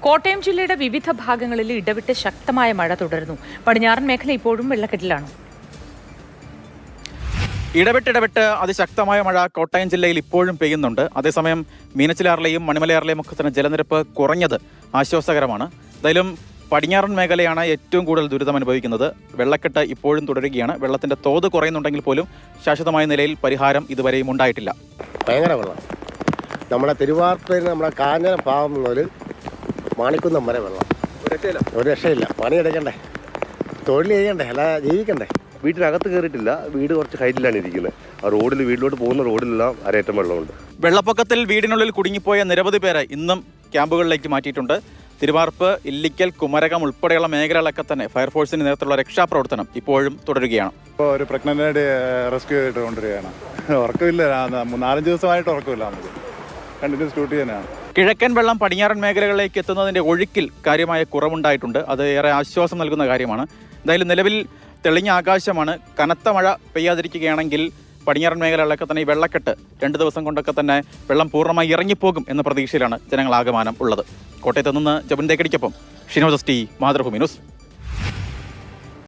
കോട്ടയം ജില്ലയുടെ വിവിധ ഭാഗങ്ങളിൽ ഇടവിട്ട് ശക്തമായ മഴ തുടരുന്നു. പടിഞ്ഞാറൻ മേഖല ഇപ്പോഴും വെള്ളക്കെട്ടിലാണ്. ഇടവിട്ടിടവിട്ട് അതിശക്തമായ മഴ കോട്ടയം ജില്ലയിൽ ഇപ്പോഴും പെയ്യുന്നുണ്ട്. അതേസമയം മീനച്ചിലാറിലെയും മണിമലയാറിലെയും ഒക്കെ തന്നെ ജലനിരപ്പ് കുറഞ്ഞത് ആശ്വാസകരമാണ്. എന്തായാലും പടിഞ്ഞാറൻ മേഖലയാണ് ഏറ്റവും കൂടുതൽ ദുരിതം അനുഭവിക്കുന്നത്. വെള്ളക്കെട്ട് ഇപ്പോഴും തുടരുകയാണ്. വെള്ളത്തിന്റെ തോത് കുറയുന്നുണ്ടെങ്കിൽ പോലും ശാശ്വതമായ നിലയിൽ പരിഹാരം ഇതുവരെയും ഉണ്ടായിട്ടില്ല. ഭയങ്കര വെള്ളം. നമ്മുടെ തിരുവാർപ്പയിൽ നമ്മുടെ കാഞ്ഞന ഭാഗം മുതൽ മാണിക്കുന്നം വരെ വെള്ളം. ഒരു രക്ഷയില്ല. പണിയെടുക്കണ്ടേ, തൊഴിൽ ചെയ്യണ്ടേ, അല്ല ജീവിക്കണ്ടേ. വീട്ടിനകത്ത് കയറിയിട്ടില്ല. വീട് കുറച്ച് ഹൈറ്റിലാണ് ഇരിക്കുന്നത്. ആ റോഡിൽ വീട്ടിലോട്ട് പോകുന്ന റോഡിലെല്ലാം അരയറ്റം വെള്ളമുണ്ട്. വെള്ളപ്പൊക്കത്തിൽ വീടിനുള്ളിൽ കുടുങ്ങിപ്പോയ നിരവധി പേരെ ഇന്നും ക്യാമ്പുകളിലേക്ക് മാറ്റിയിട്ടുണ്ട്. തിരുവാർപ്പ്, ഇല്ലിക്കൽ, കുമരകം ഉൾപ്പെടെയുള്ള മേഖലകളൊക്കെ തന്നെ ഫയർഫോഴ്സിന് നേതൃത്വത്തിലുള്ള രക്ഷാപ്രവർത്തനം ഇപ്പോഴും തുടരുകയാണ്. ഇപ്പോൾ ഒരു പ്രഗ്നന്റ് റെസ്ക്യൂ ചെയ്തിട്ട് കൊണ്ടുവരികയാണ്. ഉറക്കമില്ല, 4-5 ദിവസമായിട്ട് ഉറക്കമില്ല. നമുക്ക് കണ്ടിന്യൂസ് ഡ്യൂട്ടി തന്നെയാണ്. കിഴക്കൻ വെള്ളം പടിഞ്ഞാറൻ മേഖലകളിലേക്ക് എത്തുന്നതിൻ്റെ ഒഴുക്കിൽ കാര്യമായ കുറവുണ്ടായിട്ടുണ്ട്. അത് ഏറെ ആശ്വാസം നൽകുന്ന കാര്യമാണ്. എന്തായാലും നിലവിൽ തെളിഞ്ഞ ആകാശമാണ്. കനത്ത മഴ പെയ്യാതിരിക്കുകയാണെങ്കിൽ പടിഞ്ഞാറൻ മേഖലകളിലൊക്കെ തന്നെ ഈ വെള്ളക്കെട്ട് 2 ദിവസം കൊണ്ടൊക്കെ തന്നെ വെള്ളം പൂർണ്ണമായി ഇറങ്ങിപ്പോകും എന്ന പ്രതീക്ഷയിലാണ് ജനങ്ങളാകമാനം ഉള്ളത്. കോട്ടയത്ത് നിന്ന് ജബിൻ തേക്കടിക്കൊപ്പം ഷിനോജ് ടി, മാതൃഭൂമി ന്യൂസ്.